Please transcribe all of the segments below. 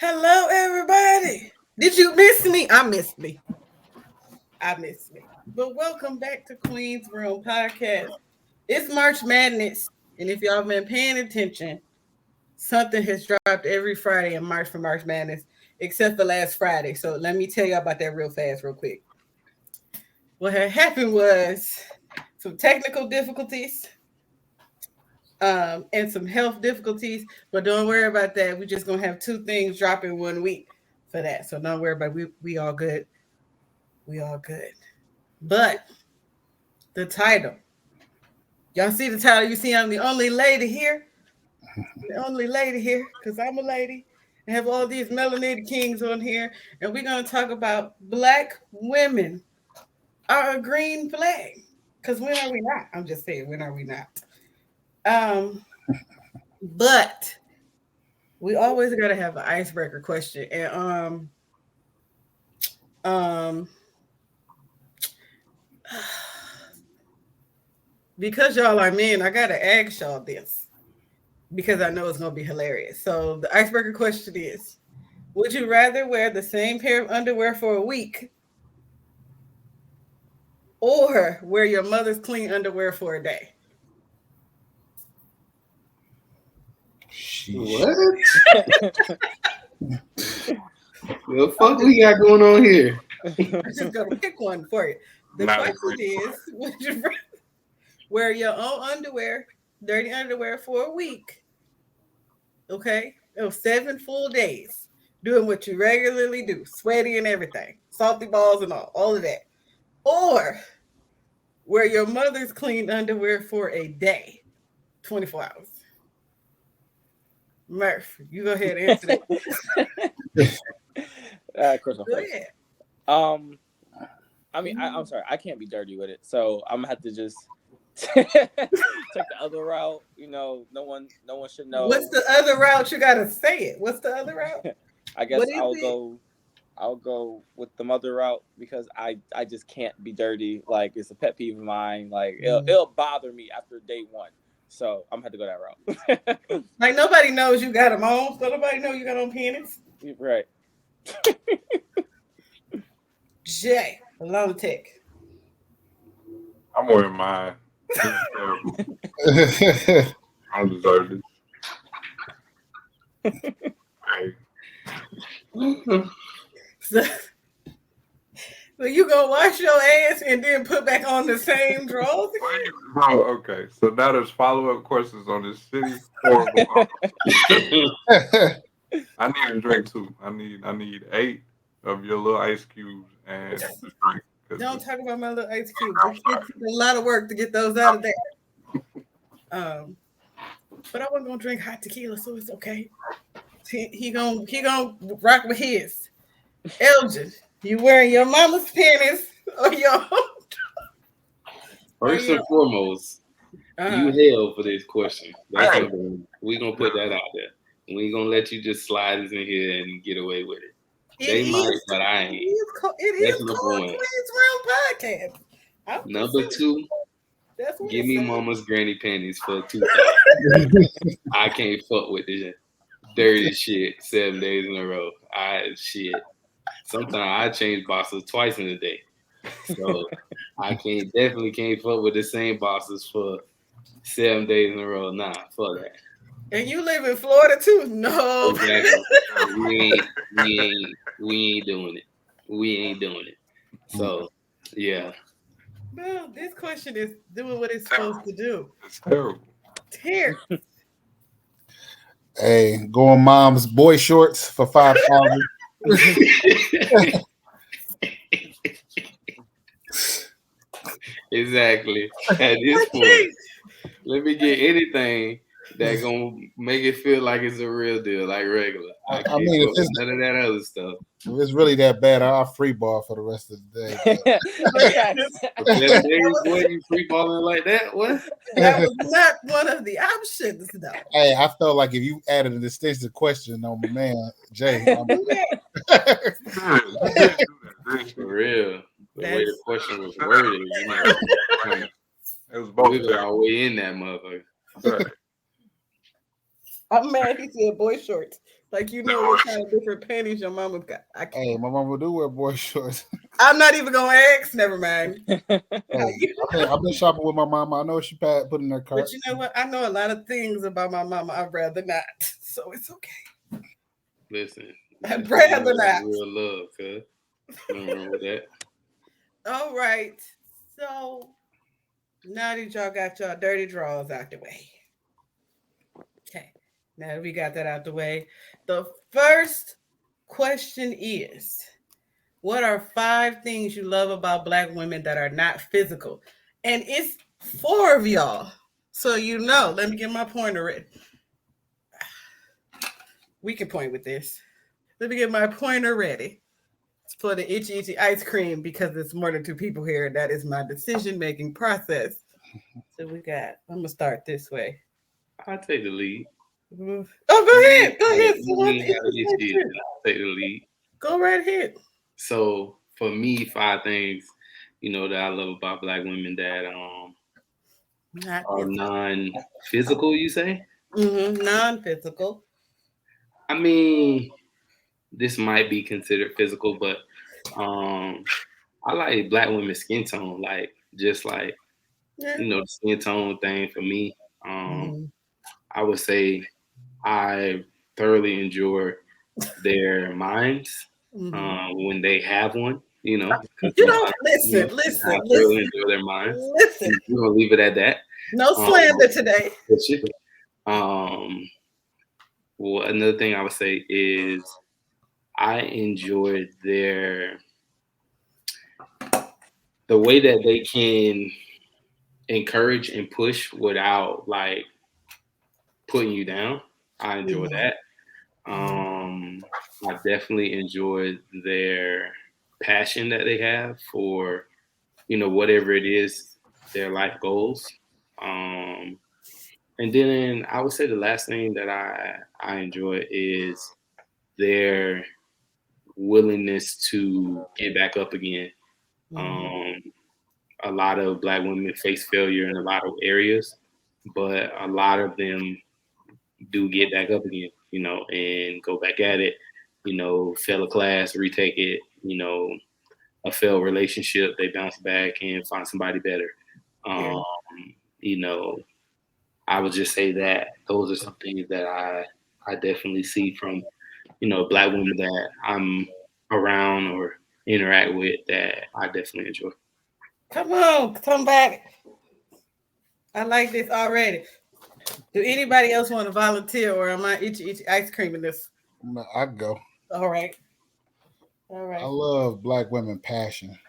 Hello, everybody. Did you miss me? I missed me. I missed me. But welcome back to Queen's Room Podcast. It's March Madness. And if y'all been paying attention, something has dropped every Friday in March for March Madness, except for last Friday. So let me tell you about that real fast, real quick. What had happened was some technical difficulties and some health difficulties, but don't worry about that. We're just gonna have two things drop in 1 week for that. So don't worry about it. We all good. We all good. But the title. Y'all see the title? You see I'm the only lady here. The only lady here, because I'm a lady. I have all these melanated kings on here, and we're gonna talk about black women are a green flag. Because when are we not? I'm just saying, when are we not? Um, but we always gotta have an icebreaker question. And um because y'all are men, I gotta ask y'all this because I know it's gonna be hilarious. So the icebreaker question is: would you rather wear the same pair of underwear for a week or wear your mother's clean underwear for a day? What? The fuck we got going on here? I'm just gonna pick one for you. The question is: would you rather wear your own underwear, dirty underwear, for a week? Okay, 7 full days doing what you regularly do, sweaty and everything, salty balls and all of that, or wear your mother's clean underwear for a day, 24 hours. Murph, you go ahead and answer that. Of course, I'm Go first. ahead. I mean, I'm sorry, I can't be dirty with it, so I'm gonna have to just take the other route. You know, no one should know. What's the other route? You gotta say it. What's the other route? I guess I'll go with the mother route because I just can't be dirty. Like, it's a pet peeve of mine. Like, it'll bother me after day one. So I'm gonna have to go that route. Like, nobody knows you got them on. So nobody know you got on panties. Right. Jay, long tech. I'm wearing mine. I deserve it. So you gonna wash your ass and then put back on the same drawers? Bro, okay. So now there's follow-up questions on this shitty, horrible. I need a drink too. I need 8 of your little ice cubes and a drink. Don't talk about my little ice cubes. It's a lot of work to get those out of there. But I wasn't gonna drink hot tequila, so it's okay. He gonna rock with his. Elgin, you wearing your mama's panties or your own? First and foremost, you held for this question. That's we gonna put that out there. We ain't gonna let you just slide this in here and get away with it. They might, but I ain't. It is called Queen's Room Podcast. Number 2, give me mama's granny panties for 2 I can't fuck with this dirty shit 7 days in a row. Sometimes I change boxes twice in a day. So I definitely can't fuck with the same boxes for 7 days in a row. Nah, fuck that. And you live in Florida too? No. Exactly. We ain't doing it. We ain't doing it. So yeah. Well, this question is doing what it's supposed to do. It's terrible. Terrence. Hey, going mom's boy shorts for $5,000. Exactly. At this point, let me get anything that gonna make it feel like it's a real deal, like regular. I mean, if none of that other stuff. If it's really that bad, I'll free ball for the rest of the day. 7 days, boy, you free balling like that? What? That was not one of the options, though. Hey, I felt like if you added an extensive question on my man Jay. For real. The way the question was worded, you know. It was both. We were all way in that motherfucker. I'm mad he said boy shorts. Like what kind of different panties your mama got. Hey, my mama do wear boy shorts. I'm not even gonna ask. Never mind. Hey, I've been shopping with my mama. I know she put in her cart. But you know what? I know a lot of things about my mama. I'd rather not. So it's okay. Listen. I'd rather not. Real love, cuz. Nothing wrong with that. All right. So now that y'all got y'all dirty drawers out the way. Okay. Now that we got that out the way, the first question is, what are 5 things you love about Black women that are not physical? And it's 4 of y'all. So let me get my pointer ready. We can point with this. Let me get my pointer ready. It's for the itchy ice cream because it's more than 2 people here. That is my decision-making process. So I'm going to start this way. I'll take the lead. Oh, go ahead. Go ahead. Take the lead. Go right ahead. So for me, 5 things, that I love about Black women that are non-physical, you say? Non-physical. I mean, this might be considered physical, but I like Black women's skin tone, like just like the skin tone thing for me. I would say I thoroughly enjoy their minds when they have one. Listen. I thoroughly enjoy their minds. Listen. We're gonna leave it at that. No slander today. Well, another thing I would say is I enjoy the way that they can encourage and push without like putting you down. I enjoy that. I definitely enjoy their passion that they have for, whatever it is, their life goals. And then I would say the last thing that I enjoy is their willingness to get back up again. A lot of Black women face failure in a lot of areas, but a lot of them do get back up again, and go back at it, fail a class, retake it, a failed relationship, they bounce back and find somebody better. I would just say that those are some things that I definitely see from, Black women that I'm around or interact with that I definitely enjoy. Come on, come back. I like this already. Do anybody else want to volunteer, or am I itchy ice cream in this? No, I go. All right. I love Black women passion.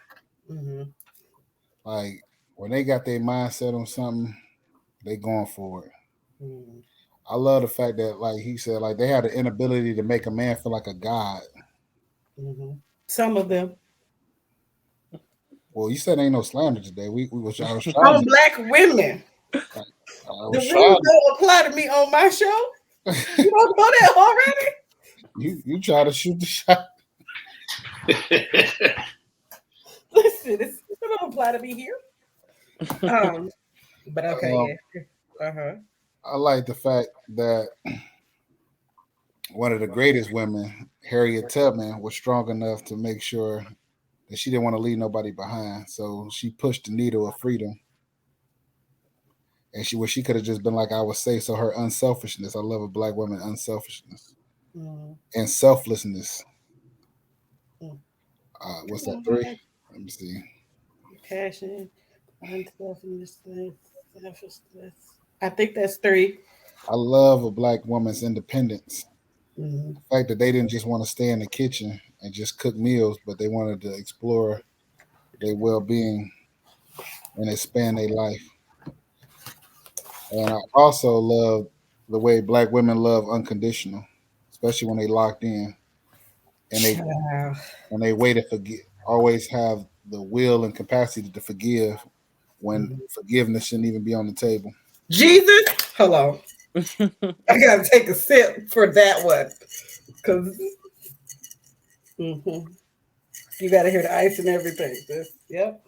Like when they got their mindset on something, they going for it. I love the fact that, like he said, like they have the inability to make a man feel like a god. Some of them. Well, you said ain't no slander today. I was trying. On Black women. The rules don't apply to me on my show. You don't know that already? You try to shoot the shot. Listen, it don't apply to me here. But okay, yeah. I like the fact that one of the greatest women, Harriet Tubman, was strong enough to make sure that she didn't want to leave nobody behind. So she pushed the needle of freedom. And she could have just been like I would say. So her unselfishness, I love a Black woman, unselfishness and selflessness. What's that 3? Let me see. Passion, unselfishness, selfishness. I think that's 3. I love a Black woman's independence. The fact that they didn't just want to stay in the kitchen and just cook meals, but they wanted to explore their well-being and expand their life. And I also love the way Black women love unconditional, especially when they locked in and they wait to forget, always have the will and capacity to forgive when forgiveness shouldn't even be on the table. Jesus, hold on. I gotta take a sip for that one, because you gotta hear the ice and everything. Yep.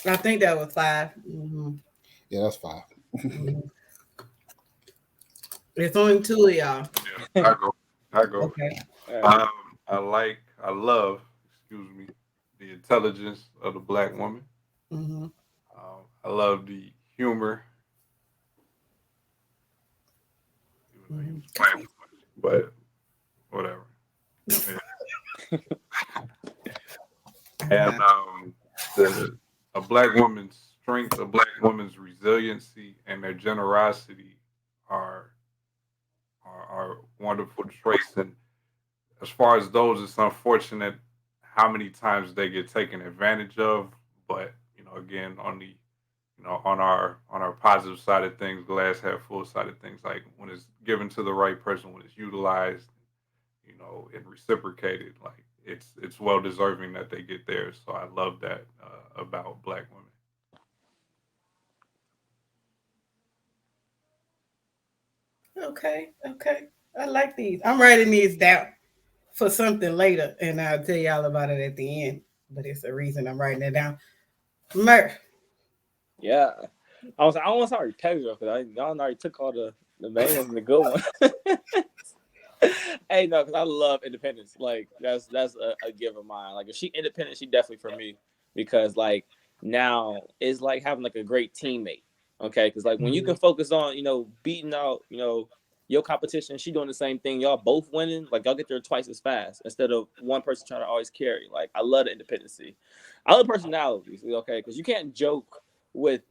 I think that was 5. Yeah, that's 5. It's only two of y'all. Yeah, I go. Okay. I love, excuse me, the intelligence of the black woman. Mm-hmm. I love the humor, even though he was playing with me, but whatever. Yeah. And a black woman's strength, a black woman's resiliency, and their generosity are are wonderful traits. And as far as those, it's unfortunate how many times they get taken advantage of. But again, on the on our positive side of things, glass half full side of things, like when it's given to the right person, when it's utilized, and reciprocated, like it's well deserving that they get theirs. So I love that about black women. Okay. I like these. I'm writing these down for something later, and I'll tell y'all about it at the end. But it's the reason I'm writing it down. Murph. Yeah. I almost already texted her because y'all already took all the main ones and the good one. Hey, no, because I love independence. Like that's a gift of mine. Like if she independent, she definitely for me because like now it's like having like a great teammate. Okay, because like when you can focus on beating out your competition, she doing the same thing. Y'all both winning. Like y'all get there twice as fast instead of one person trying to always carry. Like I love the independency. I love personalities. Okay, because you can't joke with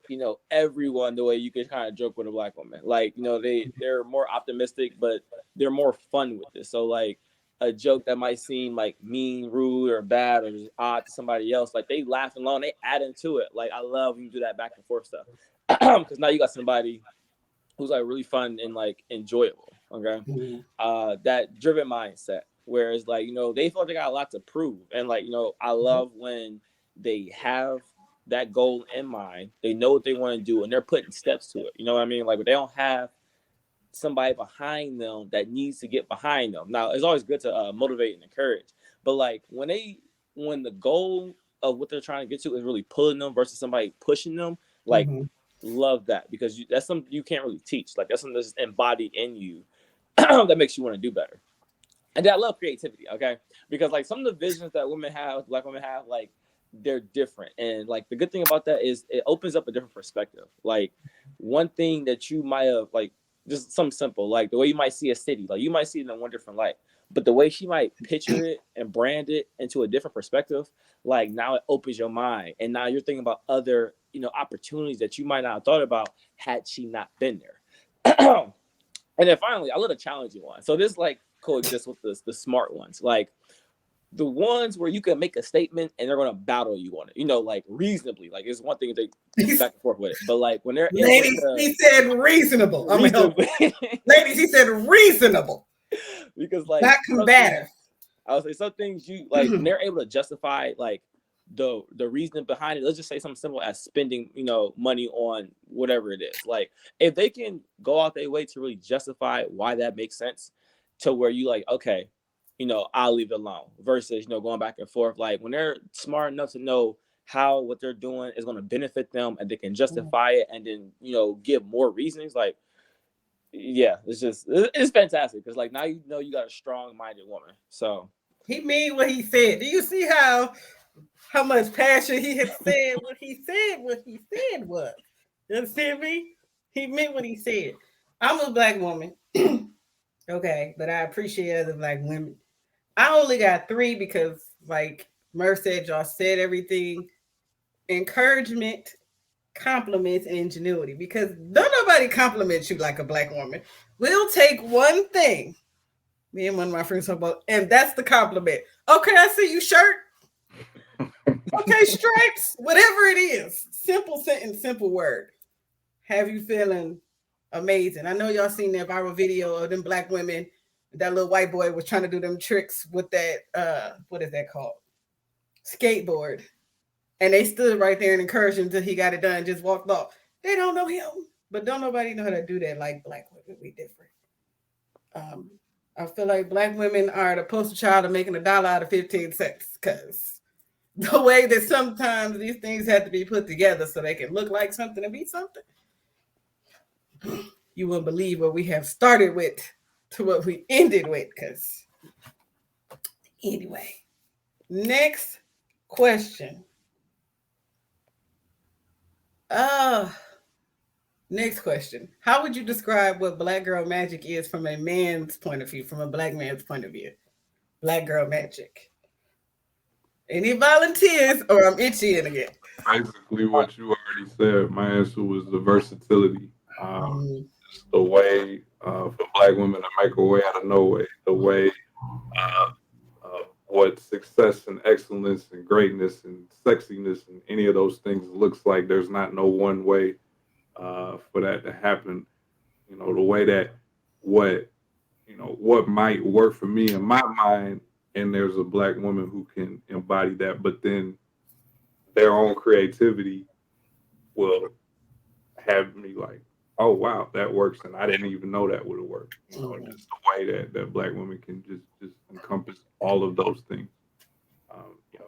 everyone the way you can kind of joke with a black woman. Like they're more optimistic, but they're more fun with this. So like a joke that might seem like mean, rude, or bad, or just odd to somebody else, like they laugh along, they add into it. Like I love when you do that back and forth stuff because now you got somebody who's like really fun and like enjoyable. Okay, that driven mindset. Whereas like they feel like they got a lot to prove, and like I love when they have that goal in mind. They know what they want to do, and they're putting steps to it. You know what I mean? Like they don't have somebody behind them that needs to get behind them. Now, it's always good to motivate and encourage, but like when the goal of what they're trying to get to is really pulling them versus somebody pushing them, like love that because that's something you can't really teach. Like that's something that's embodied in you that makes you want to do better. And I love creativity, okay? Because like some of the visions that black women have, like they're different. And like the good thing about that is it opens up a different perspective. Like one thing that you might have like just something simple, like the way you might see a city, like you might see it in one different light. But the way she might picture it and brand it into a different perspective, like now it opens your mind. And now you're thinking about other, opportunities that you might not have thought about had she not been there. And then finally, I love the challenging one. So this like coexists with the smart ones, like the ones where you can make a statement and they're gonna battle you on it. Like reasonably. Like it's one thing they back and forth with it, but like when they're ladies, he said reasonable. Reasonably. Ladies, he said reasonable because like not combative. I would say some things you like when they're able to justify like the reasoning behind it. Let's just say something simple as spending money on whatever it is. Like if they can go out their way to really justify why that makes sense to where you like, okay, I'll leave it alone versus going back and forth. Like when they're smart enough to know how what they're doing is going to benefit them and they can justify it and then give more reasons. Like yeah, it's fantastic because like now you got a strong-minded woman. So he mean what he said. Do you see how much passion he had said what he said was? You understand me? He meant what he said. I'm a black woman. Okay, but I appreciate other black women. I only got 3 because like Murph said, y'all said everything. Encouragement, compliments, and ingenuity. Because don't nobody compliment you like a black woman. We'll take one thing. Me and one of my friends talk about, and that's the compliment. Okay, I see you shirt. Okay, stripes, whatever it is. Simple sentence, simple word. Have you feeling amazing? I know y'all seen that viral video of them black women. That little white boy was trying to do them tricks with that, what is that called? Skateboard. And they stood right there and encouraged him until he got it done, just walked off. They don't know him, but don't nobody know how to do that like black women. We different. I feel like black women are the poster child of making $1 out of 15 cents because the way that sometimes these things have to be put together so they can look like something and be something. you wouldn't believe what we have started with to what we ended with. Because anyway, next question. Uh, Next question. How would you describe what black girl magic is from a man's point of view, from a black man's point of view? Black girl magic. Any volunteers or I'm itching again? Basically, what you already said. My answer was the versatility. Mm, Just the way for black women to make a way out of no way. The way what success and excellence and greatness and sexiness and any of those things looks like. There's not no one way for that to happen. The way that what what might work for me in my mind, and there's a black woman who can embody that, but then their own creativity will have me like, oh wow, that works, and I didn't even know that would have worked. Just the way that black women can just encompass all of those things,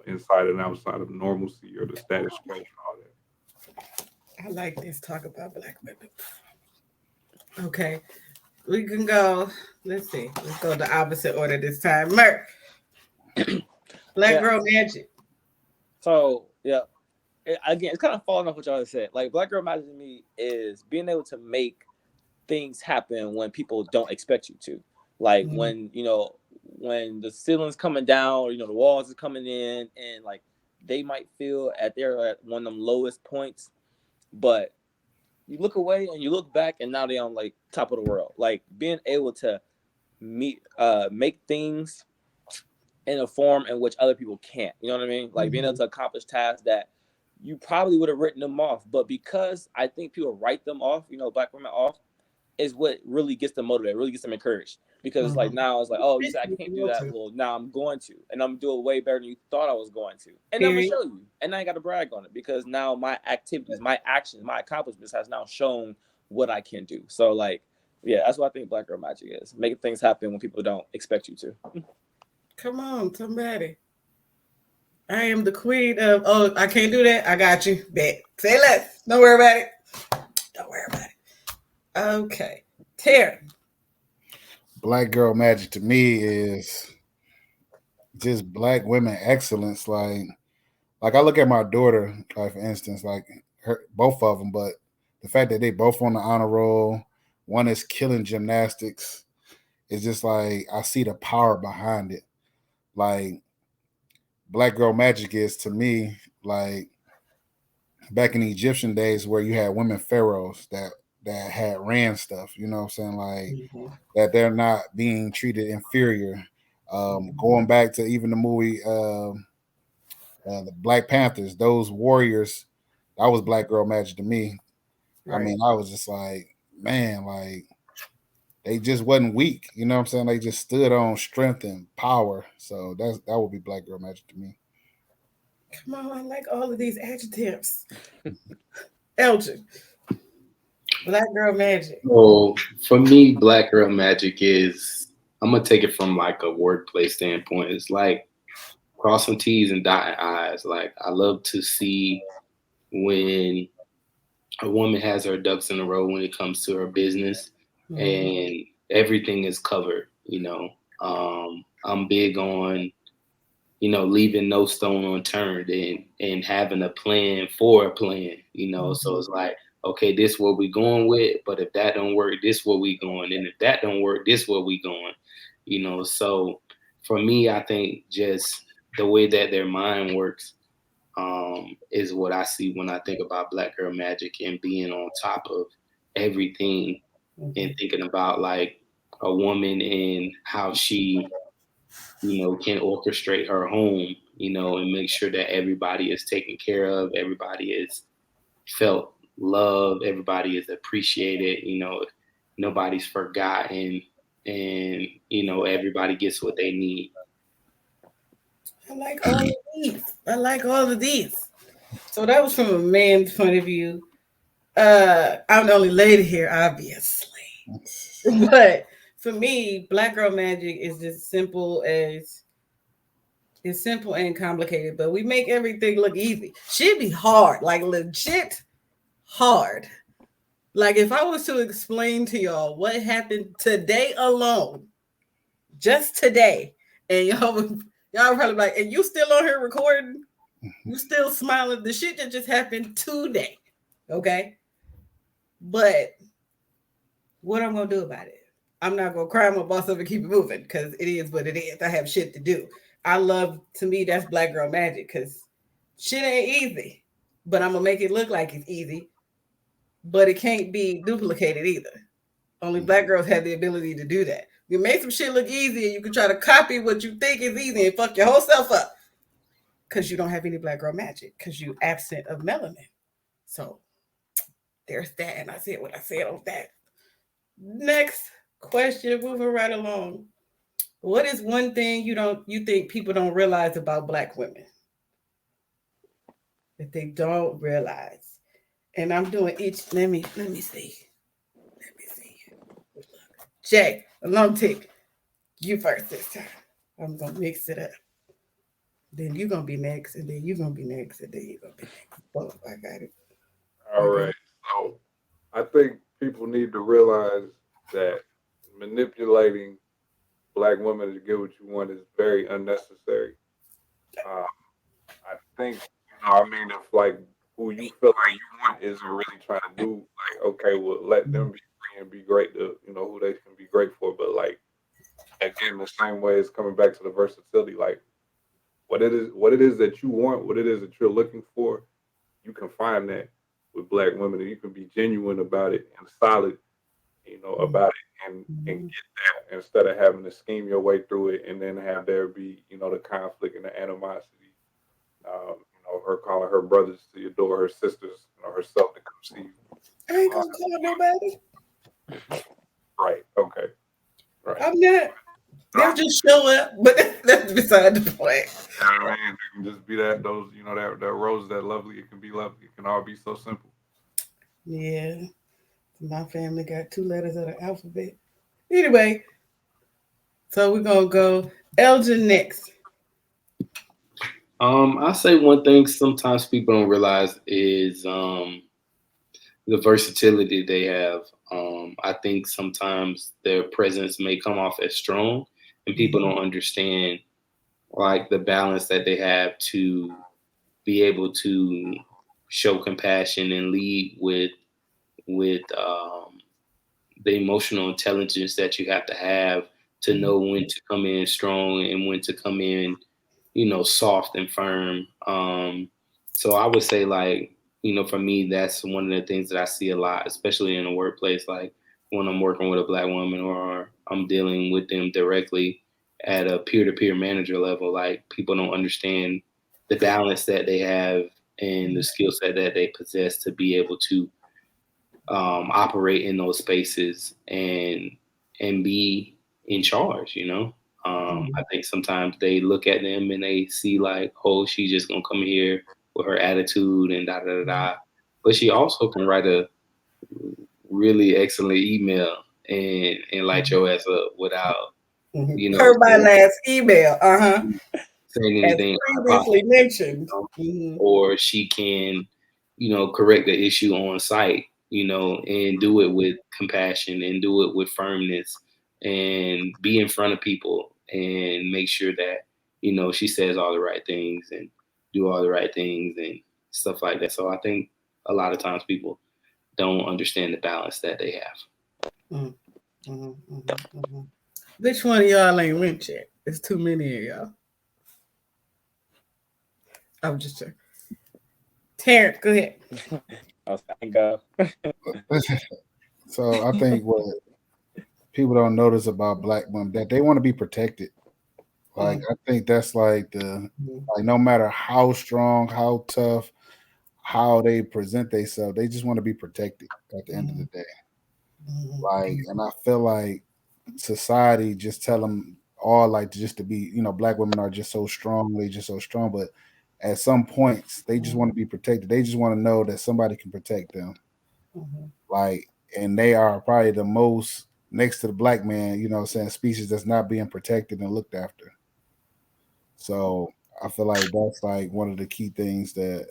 inside and outside of normalcy or the status quo and all that. I like this talk about black women. Okay, we can go. Let's see. Let's go the opposite order this time. Murph. Black girl magic. So yeah, again, it's kind of falling off what y'all said. Like black girl magic to me is being able to make things happen when people don't expect you to. Like when when the ceiling's coming down, or the walls are coming in, and like they might feel they're at one of them lowest points, but you look away and you look back, and now they're on like top of the world. Like being able to make things in a form in which other people can't. You know what I mean? Like being able to accomplish tasks that you probably would have written them off, but because I think people write them off, black women off, is what really gets them motivated, really gets them encouraged. Because it's like now it's like, oh, you said I can't do that. Well, now I'm going to, and I'm doing way better than you thought I was going to, and I'm gonna show you, and I ain't got to brag on it because now my activities, my actions, my accomplishments has now shown what I can do. So like, yeah, that's what I think black girl magic is: making things happen when people don't expect you to. Come on, somebody. I am the queen of, oh, I can't do that. I got you. Bet. Say less. Don't worry about it. Don't worry about it. Okay. Terrence. Black girl magic to me is just black women excellence. Like I look at my daughter, like for instance, like both of them, but the fact that they both on the honor roll, one is killing gymnastics, it's just like I see the power behind it. Like black girl magic is to me like back in the Egyptian days where you had women pharaohs that had ran stuff. You know what I'm saying? Like that they're not being treated inferior. Going back to even the movie the Black Panthers, those warriors, that was black girl magic to me. Right. I mean, I was just like, man, like they just wasn't weak. You know what I'm saying? They just stood on strength and power. So that would be black girl magic to me. Come on, I like all of these adjectives. Elgin. Black girl magic. Well, for me, black girl magic is, I'm gonna take it from like a wordplay standpoint. It's like crossing T's and dotting I's. Like I love to see when a woman has her ducks in a row when it comes to her business and everything is covered. I'm big on leaving no stone unturned and having a plan for a plan. So it's like, okay, this what we going with, but if that don't work, this what we going, and if that don't work, this what we going. So for me, I think just the way that their mind works is what I see when I think about black girl magic and being on top of everything and thinking about like a woman and how she can orchestrate her home, and make sure that everybody is taken care of, everybody is felt love, everybody is appreciated, nobody's forgotten, and everybody gets what they need. I like all of these. I like all of these. So that was from a man's point of view. I'm the only lady here, obviously. But for me, black girl magic is just simple as it's simple and complicated, but we make everything look easy. Should be hard, like legit hard. Like if I was to explain to y'all what happened today alone, just today, and y'all probably like, and you still on here recording, you still smiling. The shit that just happened today, okay? But what I'm gonna do about it? I'm not gonna cry my boss up and keep it moving because it is what it is. I have shit to do. I love, to me, that's black girl magic because shit ain't easy, but I'm gonna make it look like it's easy, but it can't be duplicated either. Only black girls have the ability to do that. You make some shit look easy and you can try to copy what you think is easy and fuck your whole self up because you don't have any black girl magic because you absent of melanin. So there's that. And I said what I said on that. Next question, moving right along. What is one thing you think people don't realize about black women that they don't realize? And I'm doing each. Let me see. Jay, a long tick. You first this time. I'm gonna mix it up. Then you're gonna be next, and then you're gonna be next, and then you're gonna be next. Both. I got it. All right. So I think people need to realize that manipulating black women to get what you want is very unnecessary. Um, I think, I mean, if like who you feel like you want isn't really trying to do, like, okay, well, let them be free and be great to, who they can be great for. But like, again, the same way it's coming back to the versatility, like what it is that you want, what it is that you're looking for, you can find that with black women, and you can be genuine about it and solid, about it, and get that instead of having to scheme your way through it and then have there be, the conflict and the animosity. Her calling her brothers to adore her sisters, herself to come see you. I ain't gonna call nobody. Right. Okay. Right. I'm not. They'll just show up, but that's beside the point. I mean, it can just be that those, that rose that lovely. It can be lovely. It can all be so simple. Yeah, my family got 2 letters of the alphabet. Anyway, so we're gonna go Elgin next. I say one thing sometimes people don't realize is the versatility they have. I think sometimes their presence may come off as strong, and people don't understand like the balance that they have to be able to show compassion and lead with the emotional intelligence that you have to know when to come in strong and when to come in, soft and firm. So I would say like, for me, that's one of the things that I see a lot, especially in the workplace. Like when I'm working with a black woman or I'm dealing with them directly at a peer-to-peer manager level, like people don't understand the balance that they have and the skill set that they possess to be able to operate in those spaces and be in charge. I think sometimes they look at them and they see like, oh, she's just gonna come here with her attitude and da da da da. But she also can write a really excellent email and light your ass up without Per my last email. saying As anything previously mentioned. Or she can correct the issue on site, and do it with compassion and do it with firmness and be in front of people and make sure that, she says all the right things and do all the right things and stuff like that. So I think a lot of times people don't understand the balance that they have. Which one of y'all ain't went yet? There's too many of y'all. I'm just saying. Terrence, go ahead. I can go. So I think what people don't notice about black women that they want to be protected. Like I think that's like like no matter how strong, how tough, how they present themselves, they just want to be protected at the end of the day. Like, and I feel like society just tell them all like just to be, black women are just so strong, they just so strong, but at some points they just want to be protected. They just want to know that somebody can protect them. Like, and they are probably the most next to the black man, species that's not being protected and looked after. So I feel like that's like one of the key things that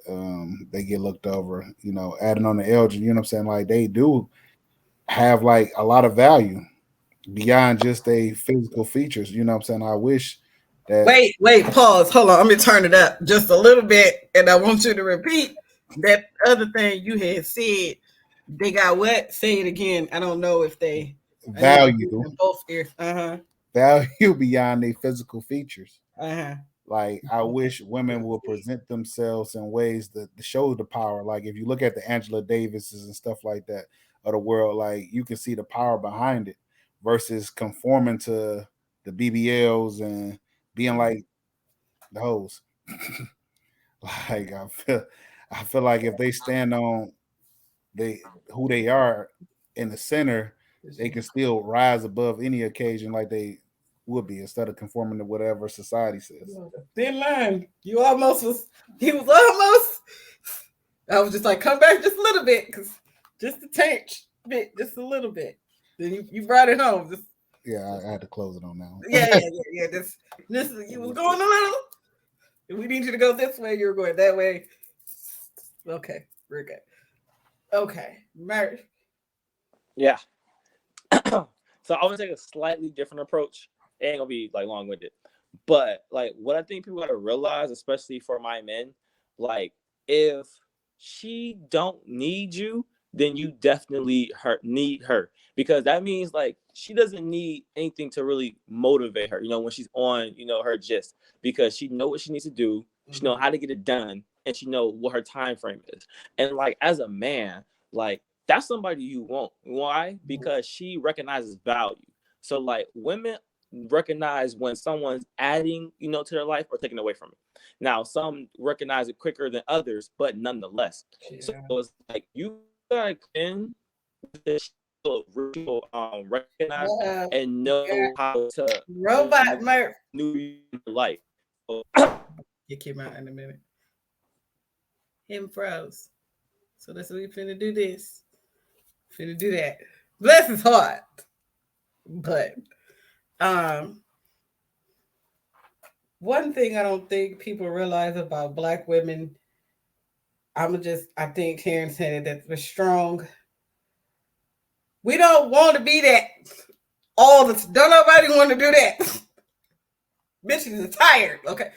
they get looked over. You know, adding on the Elgin, you know what I'm saying? Like they do have like a lot of value beyond just a physical features. You know what I'm saying? I wish that Wait, pause. Hold on. Let me turn it up just a little bit, and I want you to repeat that other thing you had said. They got what? Say it again. I don't know if they. I need to do value it in both ears. value beyond their physical features. Uh huh. Like I wish women would present themselves in ways that show the power. Like if you look at the Angela Davises and stuff like that of the world, like you can see the power behind it versus conforming to the BBLs and being like the hoes. Like I feel like if they stand on they who they are in the center, they can still rise above any occasion like they would be instead of conforming to whatever society says. Thin line. You almost was. He was almost. I was just like, come back just a little bit, cause just a tinge bit, just a little bit. Then you brought it home. Just, Yeah, I had to close it on now. yeah. This you was going a little. If we need you to go this way, you're going that way. Okay, we're good. Okay, Murph. Yeah. So I want to take a slightly different approach. It ain't gonna be like long winded, but like what I think people gotta realize, especially for my men, like if she don't need you, then you definitely need her because that means like she doesn't need anything to really motivate her. You know, when she's on, her gist because she know what she needs to do, she know how to get it done, and she know what her time frame is. And like as a man, like that's somebody you want. Why? Because she recognizes value. So like women recognize when someone's adding, to their life or taking away from it. Now, some recognize it quicker than others, but nonetheless. Yeah. So it's like you gotta in recognize and know how to Robot Murph. New life. You came out in a minute. Him froze. So that's what we finna do this. Finna do that. Bless his heart. But one thing I don't think people realize about Black women, I think Terrence said it, that we're strong. We don't want to be that. Don't nobody want to do that. Bitches are tired. Okay.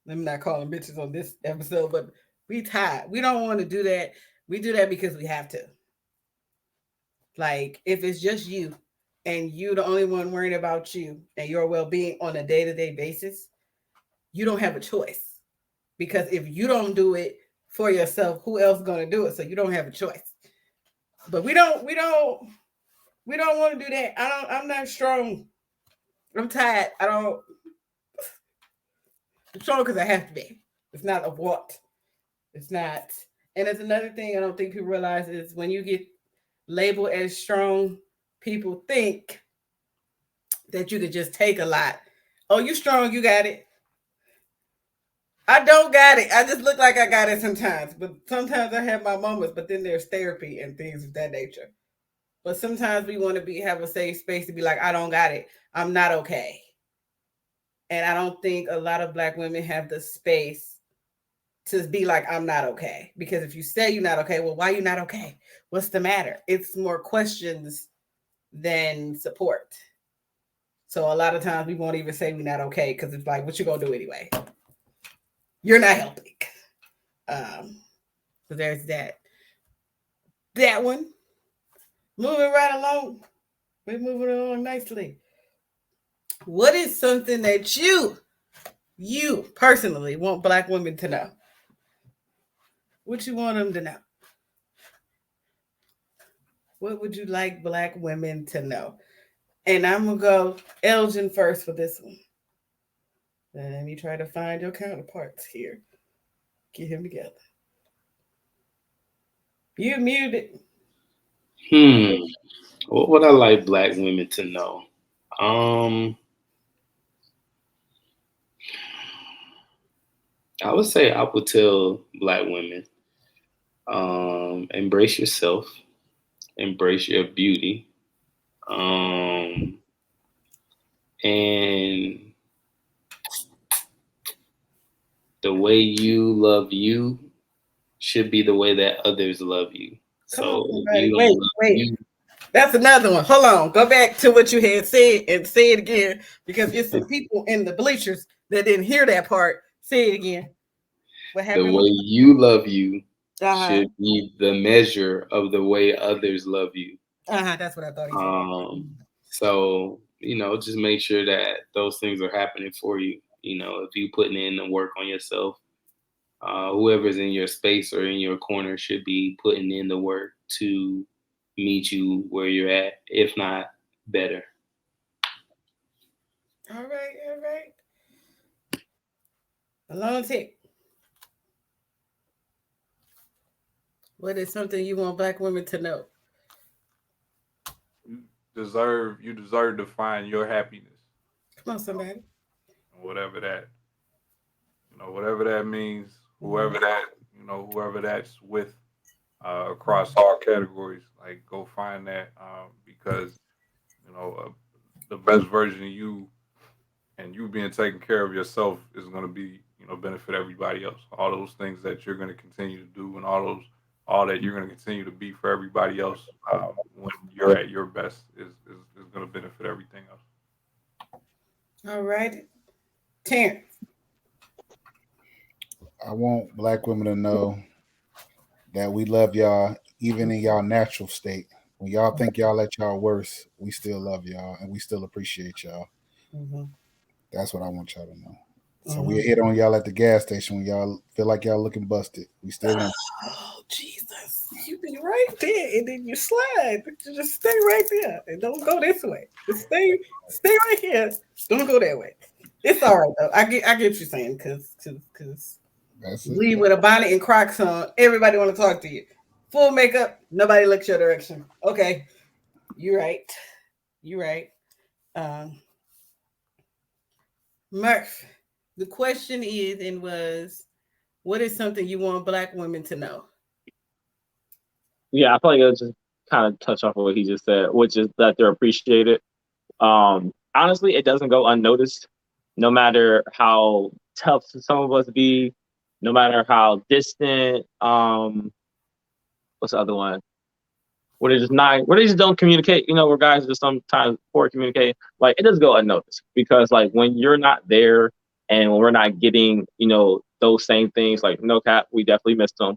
Let me not call them bitches on this episode, but we tired. We don't want to do that. We do that because we have to. Like, if it's just you and you the only one worrying about you and your well-being on a day-to-day basis, you don't have a choice. Because if you don't do it for yourself, who else is going to do it? So you don't have a choice. But we don't want to do that. I'm not strong. I'm tired. I'm strong because I have to be. It's not a want. It's not. And it's another thing I don't think people realize is when you get labeled as strong, people think that you could just take a lot. Oh, you strong, you got it. I don't got it. I just look like I got it sometimes. But sometimes I have my moments, but then there's therapy and things of that nature. But sometimes we want to have a safe space to be like, I don't got it. I'm not okay. And I don't think a lot of Black women have the space to be like, I'm not okay. Because if you say you're not okay, well, why are you not okay? What's the matter? It's more questions than support. So a lot of times we won't even say we're not okay because it's like, what you gonna do anyway? You're not helping. So there's that. That one. Moving right along. We're moving along nicely. What is something that you personally want Black women to know? What you want them to know? What would you like Black women to know? And I'm going to go Elgin first for this one. Let me try to find your counterparts here. Get him together. You muted. What would I like Black women to know? I would say I would tell Black women, embrace yourself, embrace your beauty, and way you love you should be the way that others love you. Come So on, if you wait, don't love wait. you, That's another one. Hold on. Go back to what you had said and say it again because there's some people in the bleachers that didn't hear that part. Say it again. What the happened? way you love you Uh-huh. should be the measure of the way others love you. That's what I thought he said. So, just make sure that those things are happening for you. If you putting in the work on yourself, whoever's in your space or in your corner should be putting in the work to meet you where you're at, if not better. All right. A long tick. What is something you want Black women to know? You deserve to find your happiness. Come on, somebody. Whatever that means, whoever that's with, across all categories, like go find that, because the best version of you and you being taken care of yourself is going to be, benefit everybody else. All those things that you're going to continue to do and all that you're going to continue to be for everybody else, when you're at your best is going to benefit everything else. All right. Terrence. I want Black women to know that we love y'all even in y'all natural state. When y'all think y'all at y'all worst, we still love y'all and we still appreciate y'all. Mm-hmm. That's what I want y'all to know. So we hit on y'all at the gas station when y'all feel like y'all looking busted. We still want. Oh Jesus! You be right there, and then you slide. You just stay right there, and don't go this way. Just stay right here. Don't go that way. It's all right though. I get what you're saying because leave with a bonnet and Crocs on. Everybody want to talk to you. Full makeup, nobody looks your direction. Okay, you're right. Murph, the question is and was, what is something you want Black women to know? Yeah, I feel like it'll just kind of touch off of what he just said, which is that they're appreciated. Honestly, it doesn't go unnoticed, no matter how tough some of us be, no matter how distant. What's the other one? Where they just don't communicate. Where guys just sometimes poor communicate. Like it doesn't go unnoticed because like when you're not there and when we're not getting, those same things, like no cap, we definitely missed them,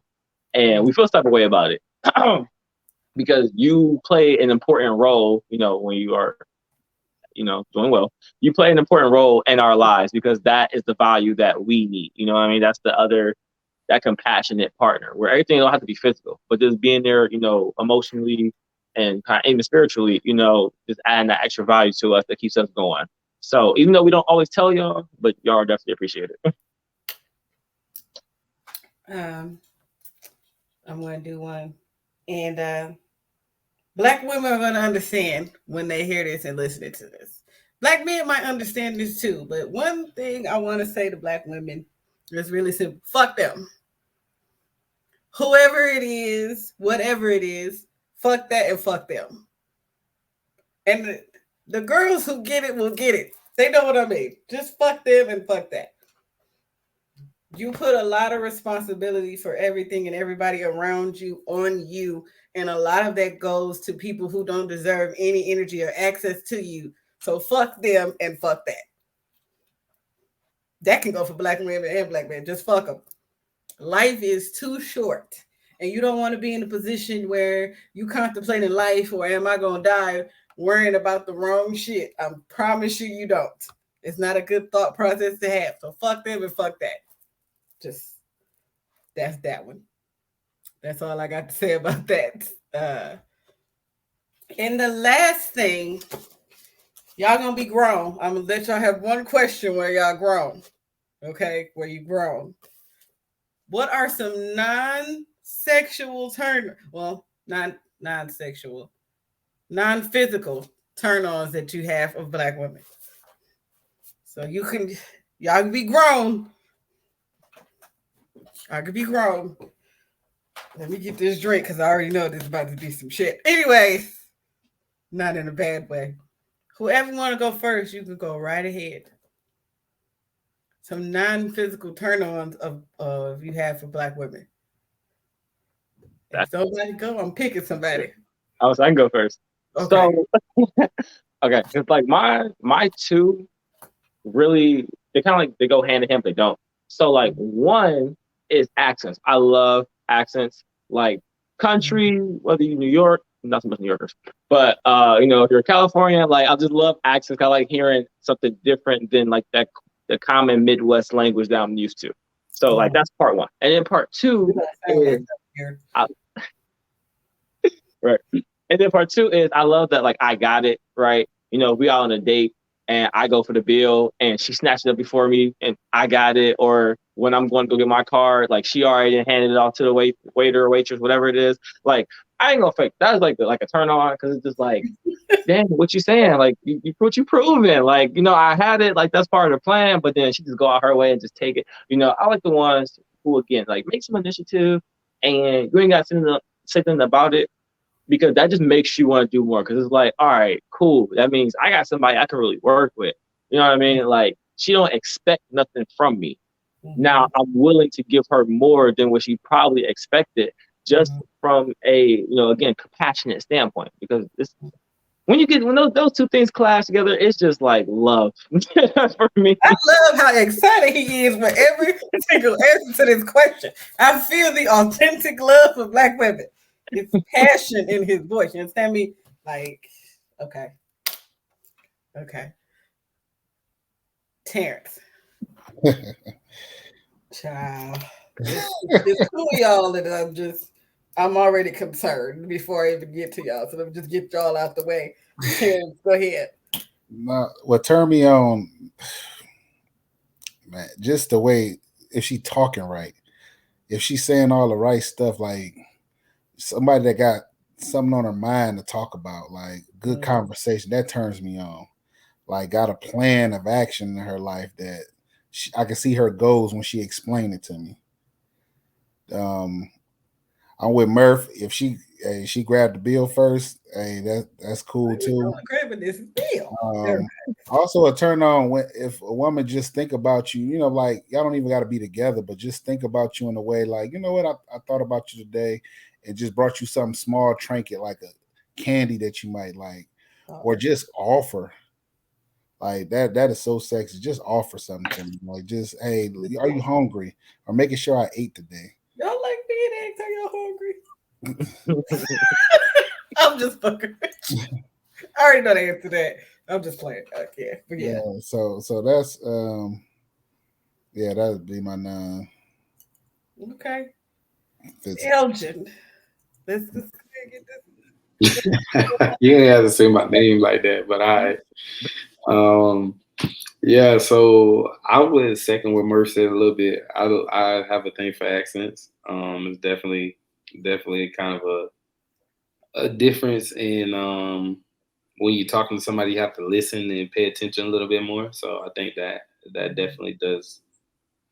and we feel some type of way about it. Because you play an important role, when you are, doing well, you play an important role in our lives because that is the value that we need. You know what I mean? That's that compassionate partner where everything don't have to be physical, but just being there, emotionally and kind of even spiritually, just adding that extra value to us that keeps us going. So even though we don't always tell y'all, but y'all are definitely appreciated. I'm going to do one. And Black women are going to understand when they hear this and listening to this. Black men might understand this too, but one thing I want to say to Black women is really simple. Fuck them. Whoever it is, whatever it is, fuck that and fuck them. And the girls who get it will get it. They know what I mean. Just fuck them and fuck that. You put a lot of responsibility for everything and everybody around you on you. And a lot of that goes to people who don't deserve any energy or access to you. So fuck them and fuck that. That can go for Black women and Black men. Just fuck them. Life is too short. And you don't want to be in a position where you contemplating life or am I going to die worrying about the wrong shit. I promise you don't. It's not a good thought process to have. So fuck them and fuck that. Just that's that one. That's all I got to say about that. And the last thing, y'all gonna be grown. I'm gonna let y'all have one question where y'all grown. Okay, where you grown. What are some non-sexual non-sexual, non-physical turn-ons that you have of Black women? So y'all can be grown. I could be grown. Let me get this drink because I already know there's about to be some shit. Anyways, not in a bad way. Whoever want to go first, you can go right ahead. some non-physical turn-ons of you have for Black women. If somebody go, I'm picking somebody. I can go first. Okay. So okay, it's like my two really they kind of like they go hand in hand, but they don't. So like one is accents. I love accents, like country, whether you're New York, not so much New Yorkers, but if you're California, like I just love accents. I like hearing something different than like that the common Midwest language that I'm used to. So like that's part one, and then part two is right. And then part two is I love that like I got it right. We all on a date and I go for the bill and she snatched it up before me and I got it. Or when I'm going to go get my card, like she already handed it off to the waiter or waitress, whatever it is. Like I ain't gonna fake. That is like a turn on because it's just like, damn, what you saying? Like you what you proving? Like I had it. Like that's part of the plan. But then she just go out her way and just take it. I like the ones who again like make some initiative and you ain't got to say something about it, because that just makes you want to do more. Because it's like, all right, cool. That means I got somebody I can really work with. You know what I mean? Like she don't expect nothing from me. Now I'm willing to give her more than what she probably expected, just from a again compassionate standpoint. Because when those two things clash together, it's just like love for me. I love how excited he is for every single answer to this question. I feel the authentic love for Black women. It's passion in his voice. You understand me? Like, okay. Terrence. Child. It's cool, y'all, that I'm already concerned before I even get to y'all. So let me just get y'all out the way. Terrence, go ahead. What turned me on, man, just the way, if she talking right, if she's saying all the right stuff, like somebody that got something on her mind to talk about, like good conversation, that turns me on. Like got a plan of action in her life that I can see her goals when she explained it to me. I'm with Murph. If she grabbed the bill first, hey, that's cool too. Grabbing this bill. Also, a turn on if a woman just think about you, like y'all don't even got to be together, but just think about you in a way like, you know what, I thought about you today, and just brought you something small, trinket like a candy that you might like, or just offer. Like that is so sexy. Just offer something to me. Like just, hey, are you hungry? Or making sure I ate today. Y'all like being eggs? Are y'all hungry? I'm just fucking. I already know the answer to that. I'm just playing. Okay, but yeah. So that's that would be my 9. Okay. Elgin. Let's get this. You didn't have to say my name like that, but yeah. So I would second what Murph said a little bit. I have a thing for accents. It's definitely kind of a difference in when you're talking to somebody, you have to listen and pay attention a little bit more. So I think that definitely does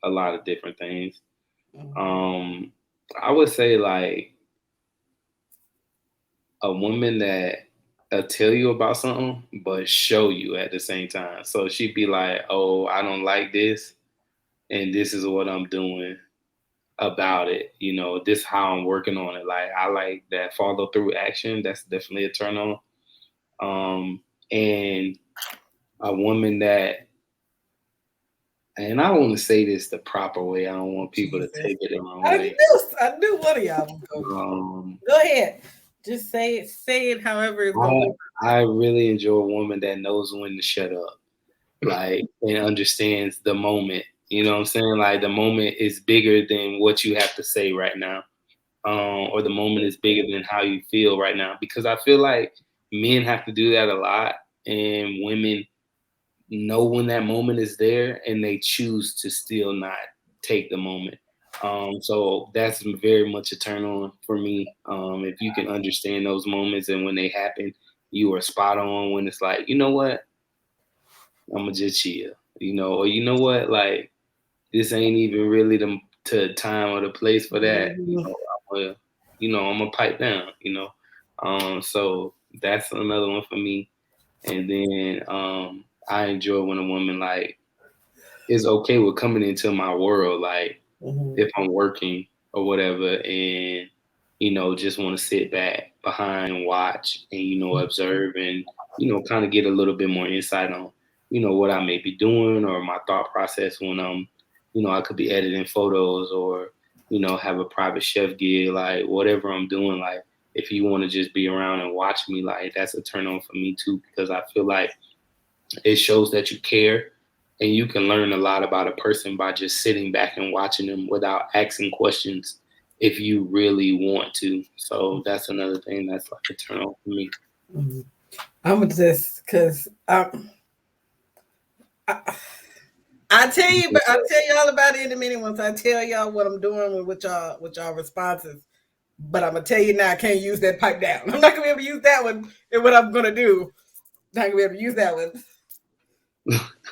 a lot of different things. I would say like a woman that tell you about something but show you at the same time. So she'd be like, "Oh, I don't like this, and this is what I'm doing about it. This is how I'm working on it." Like I like that follow through action. That's definitely a turn on. And a woman that, and I want to say this the proper way. I don't want people to take it the wrong way. I knew one of y'all would go ahead. Just say it however it's going. I really enjoy a woman that knows when to shut up, like, and understands the moment. You know what I'm saying? Like the moment is bigger than what you have to say right now, or the moment is bigger than how you feel right now. Because I feel like men have to do that a lot, and women know when that moment is there, and they choose to still not take the moment. So that's very much a turn on for me. If you can understand those moments and when they happen, you are spot on. When it's like, you know what, I'm gonna just chill, or you know what, like this ain't even really the time or the place for that. I'm gonna pipe down. So that's another one for me. And then I enjoy when a woman like is okay with coming into my world, like if I'm working or whatever, and just want to sit back behind and watch and observe and kind of get a little bit more insight on what I may be doing or my thought process when I'm I could be editing photos or have a private chef gig, like whatever I'm doing. Like if you want to just be around and watch me, like that's a turn on for me too, because I feel like it shows that you care, and you can learn a lot about a person by just sitting back and watching them without asking questions if you really want to. So that's another thing that's like a turn on for me. I'm gonna just because I tell you, but I'll tell you all about it in a minute once I tell y'all what I'm doing with y'all responses. But I'm gonna tell you now, I can't use that pipe down. I'm not gonna be able to use that one in what I'm gonna do. Not gonna be able to use that one.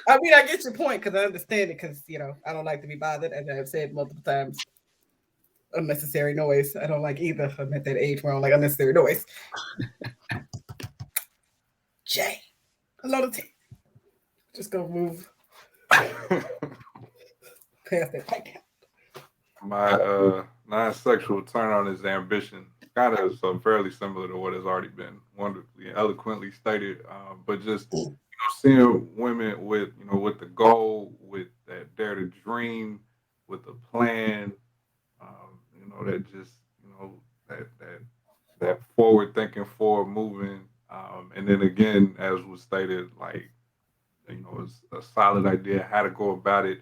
I mean, I get your point because I understand it because I don't like to be bothered, as I've said multiple times. Unnecessary noise. I don't like either. I'm at that age where I don't like unnecessary noise. Jay, hello to T. Just gonna move past that pipe down. My non-sexual turn on is ambition. Kind of so fairly similar to what has already been wonderfully and eloquently stated. But just seeing women with with the goal, with that dare to dream, with a plan. That just that forward thinking, forward moving. And then again, as was stated, like it's a solid idea how to go about it.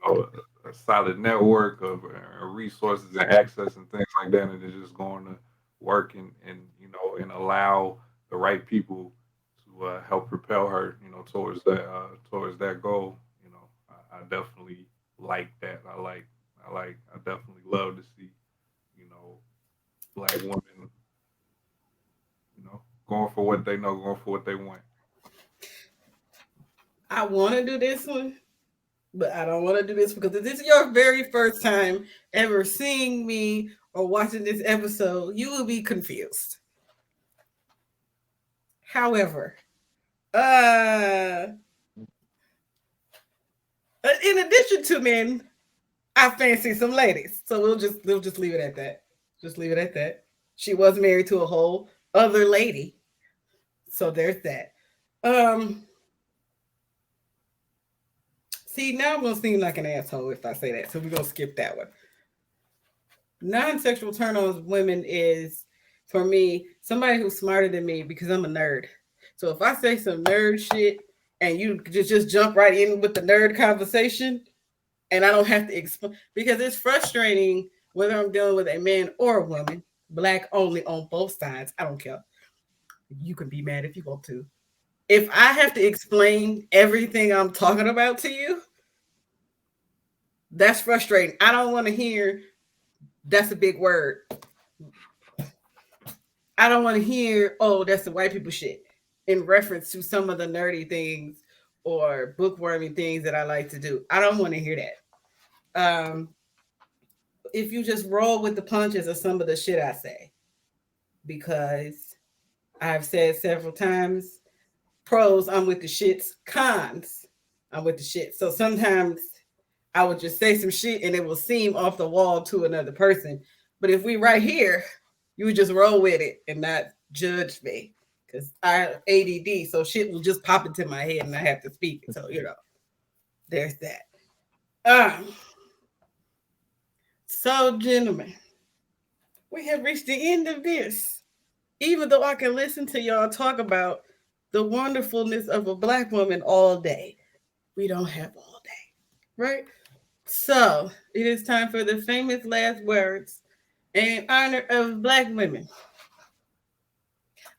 A solid network of resources and access and things like that, and then just going to work and allow the right people to help propel her, towards that goal. I definitely like that. I definitely love to see, black women, going for what they know, going for what they want. I want to do this one, but I don't want to do this because if this is your very first time ever seeing me or watching this episode, you will be confused. However, in addition to men, I fancy some ladies. So we'll just leave it at that. Just leave it at that. She was married to a whole other lady. So there's that. See, now I'm gonna seem like an asshole if I say that. So we're gonna skip that one. Non-sexual turn-ons women is, for me, somebody who's smarter than me because I'm a nerd. So if I say some nerd shit and you just jump right in with the nerd conversation, and I don't have to explain, because it's frustrating whether I'm dealing with a man or a woman, black only on both sides. I don't care. You can be mad if you want to. If I have to explain everything I'm talking about to you, that's frustrating. I don't want to hear that's a big word. I don't want to hear, oh, that's the white people shit in reference to some of the nerdy things or bookwormy things that I like to do. I don't want to hear that. If you just roll with the punches of some of the shit I say, because I've said several times, pros, I'm with the shits, cons, I'm with the shit. So sometimes I would just say some shit and it will seem off the wall to another person. But if we right here, you would just roll with it and not judge me. Because I ADD, so shit will just pop into my head and I have to speak it. So, there's that. So, gentlemen, we have reached the end of this. Even though I can listen to y'all talk about the wonderfulness of a black woman all day, we don't have all day, right? So, it is time for the famous last words in honor of black women.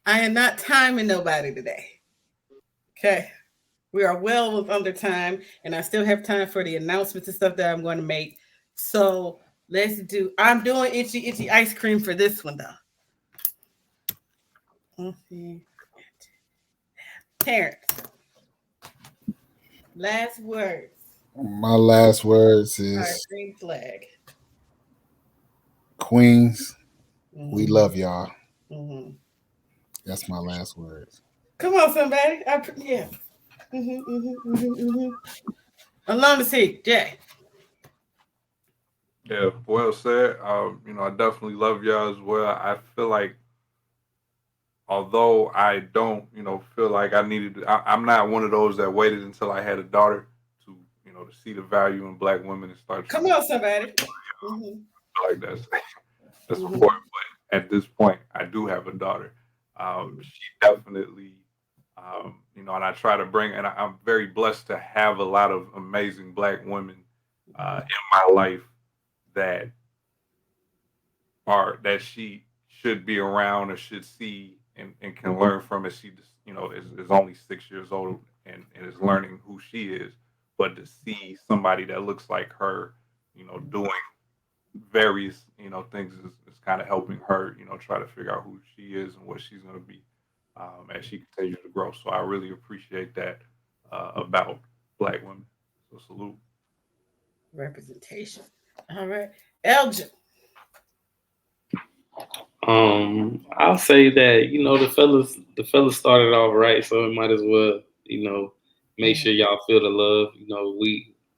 I am not timing nobody today. Okay. We are well under time, and I still have time for the announcements and stuff that I'm going to make. So I'm doing itchy, itchy ice cream for this one, though. Terrence. Last words. My last words is All right, green flag. Queens, we love y'all. Mm-hmm. That's my last words. Come on, somebody. Yeah. Along the sea, Jay. Yeah, well said. I definitely love y'all as well. I feel like, although I don't, feel like I needed, I'm not one of those that waited until I had a daughter to, to see the value in black women and start Come trying on, somebody. Mm-hmm. like that's Mm-hmm. important. But at this point, I do have a daughter. She definitely, and I try to bring, and I'm very blessed to have a lot of amazing black women in my life that that she should be around or should see and can learn from as she just, is only 6 years old and is learning who she is. But to see somebody that looks like her, doing various, things is kind of helping her, try to figure out who she is and what she's going to be as she continues to grow. So I really appreciate that about black women. So salute. Representation. All right. Elgin. I'll say that the fellas started off right, so it might as well make sure y'all feel the love.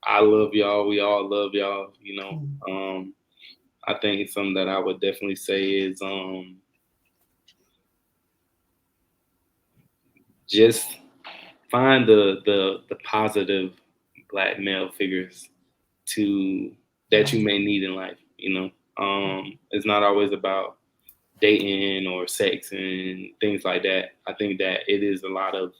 I love y'all. We all love y'all. I think something that I would definitely say is just find the positive black male figures to that you may need in life. It's not always about dating or sex and things like that. I think that it is a lot of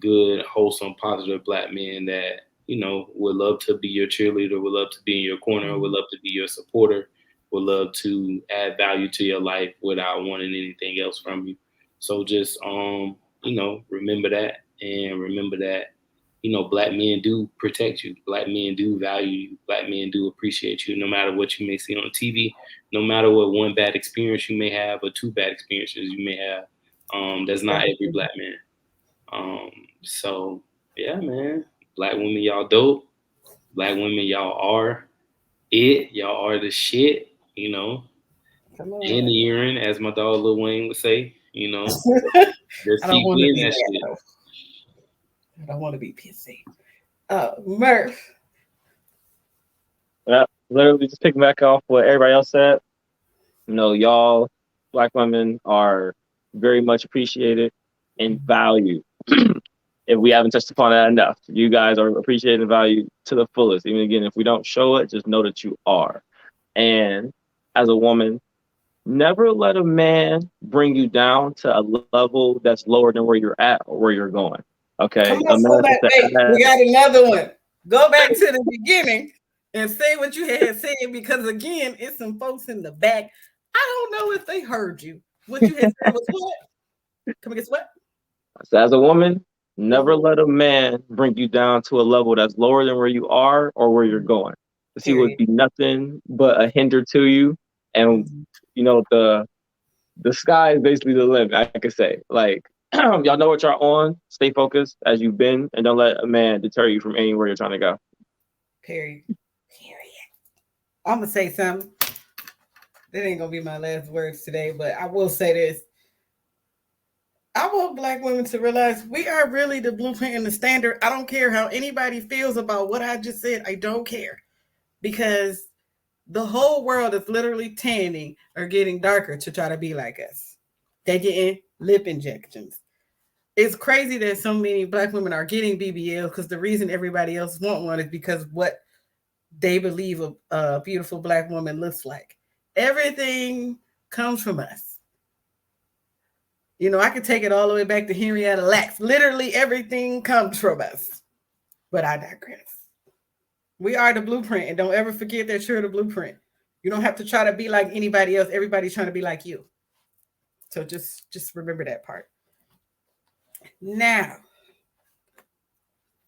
good, wholesome, positive black men that, would love to be your cheerleader, would love to be in your corner, would love to be your supporter, would love to add value to your life without wanting anything else from you. So just remember that, and remember that, black men do protect you. Black men do value you. Black men do appreciate you, no matter what you may see on TV, no matter what one bad experience you may have or two bad experiences you may have. That's not every black man. So yeah, man. Black women, y'all dope. Black women, y'all are it. Y'all are the shit. Come In on. the urine, as my dog Lil Wayne would say. Just I don't keep want to being be that that, shit. though. I don't want to be pissy. Murph. Yeah, literally just picking back off what everybody else said. Y'all, black women are very much appreciated and valued. If we haven't touched upon that enough, you guys are appreciated and valued to the fullest. Even again, if we don't show it, just know that you are. And as a woman, never let a man bring you down to a level that's lower than where you're at or where you're going. Okay, Come a on, man somebody. is Wait, we got another one. Go back to the beginning and say what you had said, because again, it's some folks in the back. I don't know if they heard you. What you had said was what? Come against what? So as a woman, never let a man bring you down to a level that's lower than where you are or where you're going. Because he would Period. be nothing but a hinder to you. And the sky is basically the limit, I could say. Like, y'all know what you're on. Stay focused as you've been, and don't let a man deter you from anywhere you're trying to go. Period. I'm gonna say something. That ain't gonna be my last words today, but I will say this. I want black women to realize we are really the blueprint and the standard. I don't care how anybody feels about what I just said. I don't care, because the whole world is literally tanning or getting darker to try to be like us. They're getting lip injections. It's crazy that so many black women are getting BBL, because the reason everybody else want one is because what they believe a beautiful black woman looks like. Everything comes from us. I could take it all the way back to Henrietta Lacks. Literally everything comes from us. But I digress. We are the blueprint, and don't ever forget that you're the blueprint. You don't have to try to be like anybody else. Everybody's trying to be like you. So just remember that part. Now,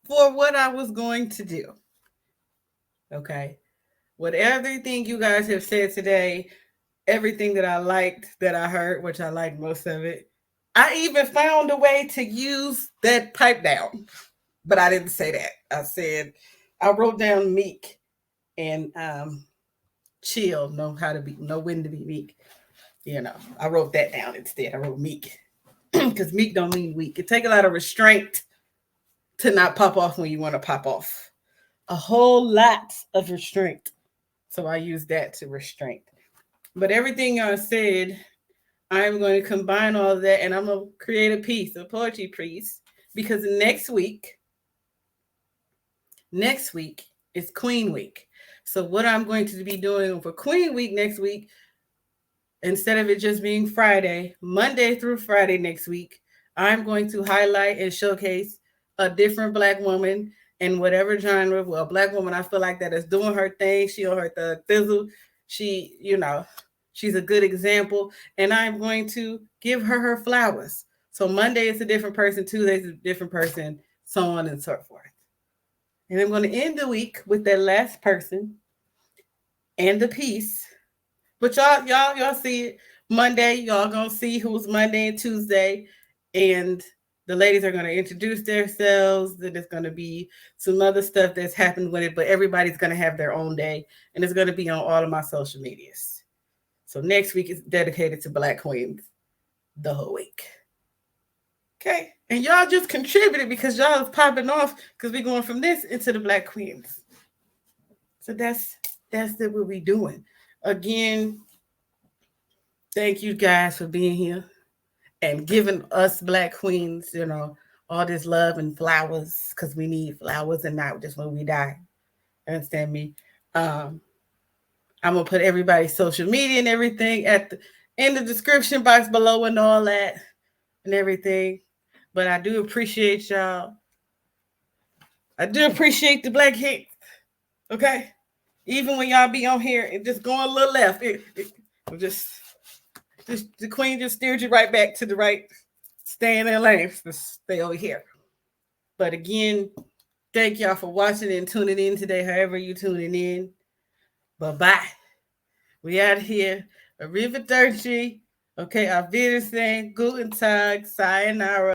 for what I was going to do. Okay. With everything you guys have said today, everything that I liked, that I heard, which I liked most of it, I even found a way to use that pipe down. But I didn't say that. I wrote down meek and chill, know when to be meek. I wrote that down instead. I wrote meek. Because meek don't mean weak. It take a lot of restraint to not pop off when you want to pop off. a whole lot of restraint. So I use that to restraint. But everything I said, I'm going to combine all of that and I'm going to create a piece, a poetry piece, because next week is Queen Week. So what I'm going to be doing for Queen Week next week, instead of it just being Friday, Monday through Friday next week, I'm going to highlight and showcase a different Black woman in whatever genre. Well, a Black woman, I feel like that is doing her thing. She on her thug thizzle. She, she's a good example. And I'm going to give her flowers. So Monday is a different person, Tuesday is a different person, so on and so forth. And I'm going to end the week with that last person and the piece. But y'all see it. Monday, y'all gonna see who's Monday and Tuesday. And the ladies are gonna introduce themselves. Then there's gonna be some other stuff that's happened with it, but everybody's gonna have their own day. And it's gonna be on all of my social medias. So next week is dedicated to Black Queens the whole week. Okay. And y'all just contributed because y'all is popping off because we're going from this into the Black Queens. So that's what we're doing. Again, thank you guys for being here and giving us Black Queens, all this love and flowers, because we need flowers and not just when we die. Understand me? I'm gonna put everybody's social media and everything in the description box below and all that and everything. But I do appreciate y'all. I do appreciate the Black Hicks. Okay? Even when y'all be on here and just going a little left, just the queen just steered you right back to the right. Stay in their lane. Stay over here. But again, thank y'all for watching and tuning in today, however you tuning in. Bye-bye. We out here. Arrivederci. Okay, auf Wiedersehen. Guten Tag. Sayonara.